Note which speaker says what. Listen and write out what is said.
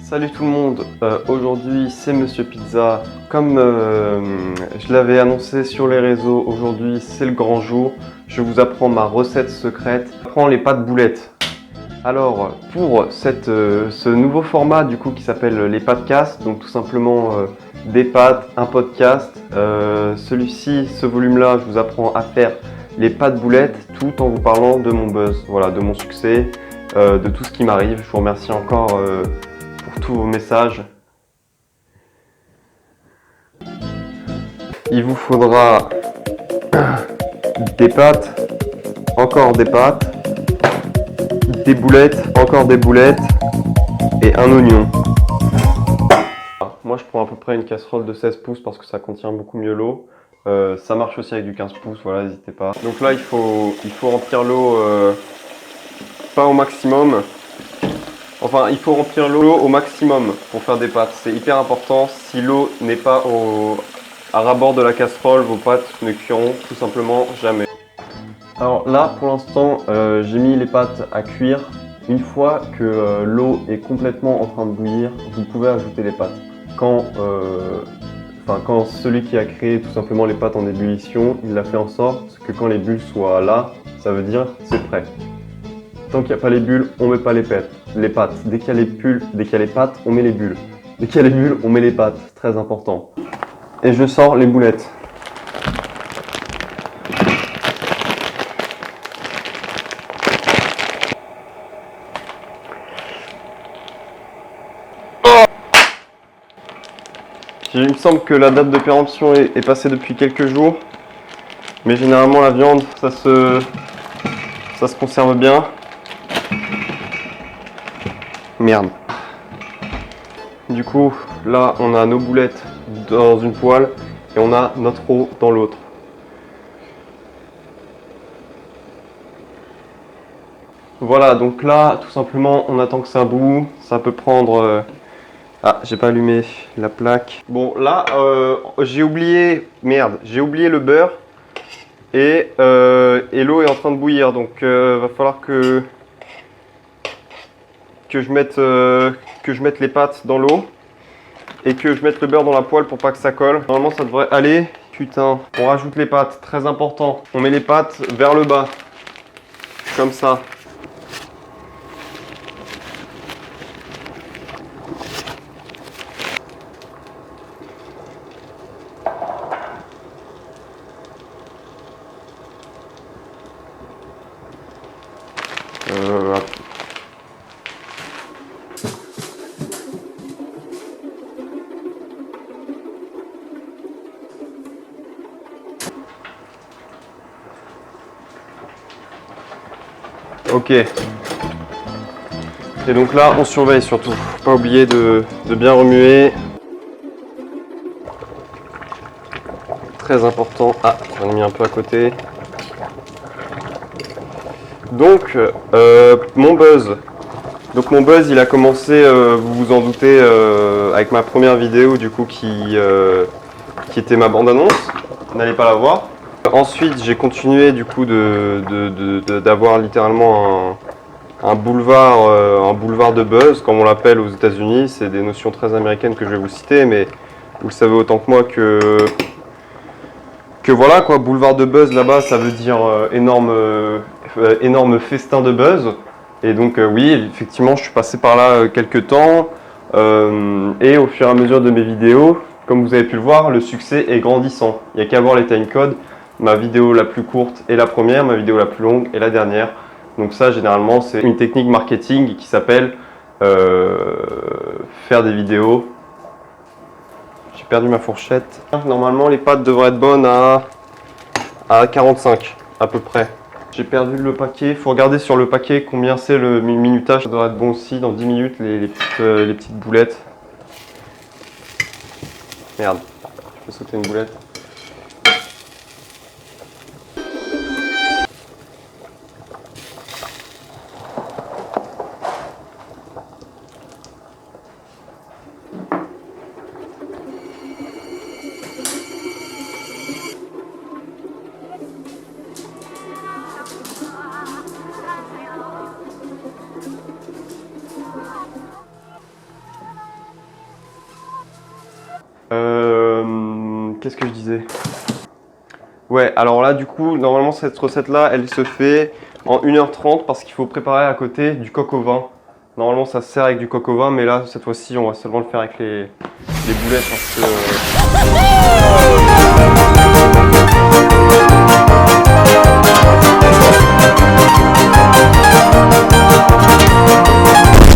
Speaker 1: Salut tout le monde, aujourd'hui c'est Monsieur Pizza. Comme je l'avais annoncé sur les réseaux, aujourd'hui c'est le grand jour. Je vous apprends ma recette secrète. Je prends les pâtes boulettes. Alors pour ce nouveau format du coup qui s'appelle les podcasts, donc tout simplement des pâtes, un podcast. Celui-ci, ce volume-là, je vous apprends à faire les pâtes boulettes tout en vous parlant de mon buzz, voilà, de mon succès, de tout ce qui m'arrive. Je vous remercie encore pour tous vos messages. Il vous faudra des pâtes, encore des pâtes, des boulettes, encore des boulettes et un oignon. Moi je prends à peu près une casserole de 16 pouces parce que ça contient beaucoup mieux l'eau. Ça marche aussi avec du 15 pouces, voilà, n'hésitez pas. Donc là il faut remplir l'eau pas au maximum. Enfin, il faut remplir l'eau au maximum pour faire des pâtes. C'est hyper important. Si l'eau n'est pas à ras-bord de la casserole, vos pâtes ne cuiront tout simplement jamais. Alors là, pour l'instant, j'ai mis les pâtes à cuire. Une fois que l'eau est complètement en train de bouillir, vous pouvez ajouter les pâtes. Quand celui qui a créé tout simplement les pâtes en ébullition, il a fait en sorte que quand les bulles soient là, ça veut dire c'est prêt. Tant qu'il n'y a pas les bulles, on met pas les pâtes. Dès qu'il y a les pâtes, on met les bulles. Dès qu'il y a les bulles, on met les pâtes. C'est très important. Et je sors les boulettes. Il me semble que la date de péremption est passée depuis quelques jours. Mais généralement la viande, ça se conserve bien. Merde. Du coup, là, on a nos boulettes dans une poêle et on a notre eau dans l'autre. Voilà, donc là, tout simplement, on attend que ça bout. Ça peut prendre... Ah, j'ai pas allumé la plaque. Bon, là, j'ai oublié... Merde, j'ai oublié le beurre et l'eau est en train de bouillir. Donc, va falloir que je mette les pâtes dans l'eau et que je mette le beurre dans la poêle pour pas que ça colle. Normalement ça devrait aller. Putain, on rajoute les pâtes, très important. On met les pâtes vers le bas, comme ça. Ok. Et donc là, on surveille surtout. Faut pas oublier de bien remuer. Très important. Ah, j'en ai mis un peu à côté. Donc, mon buzz. Donc mon buzz, il a commencé, vous vous en doutez, avec ma première vidéo du coup qui était ma bande-annonce. N'allez pas la voir. Ensuite, j'ai continué du coup d'avoir littéralement un boulevard de buzz, comme on l'appelle aux États-Unis. C'est des notions très américaines que je vais vous citer, mais vous le savez autant que moi que voilà quoi, boulevard de buzz là-bas, ça veut dire énorme festin de buzz. Et donc oui, effectivement, je suis passé par là quelques temps. Et au fur et à mesure de mes vidéos, comme vous avez pu le voir, le succès est grandissant. Il n'y a qu'à voir les timecodes. Ma vidéo la plus courte est la première, ma vidéo la plus longue est la dernière. Donc ça, généralement, c'est une technique marketing qui s'appelle faire des vidéos. J'ai perdu ma fourchette. Normalement, les pâtes devraient être bonnes à 45 à peu près. J'ai perdu le paquet. Il faut regarder sur le paquet combien c'est le minutage. Ça devrait être bon aussi dans 10 minutes, les petites boulettes. Merde, je peux sauter une boulette. Qu'est-ce que je disais? Ouais, alors là, du coup, normalement, cette recette-là, elle se fait en 1h30 parce qu'il faut préparer à côté du coq au vin. Normalement, ça se sert avec du coq au vin, mais là, cette fois-ci, on va seulement le faire avec les boulettes parce que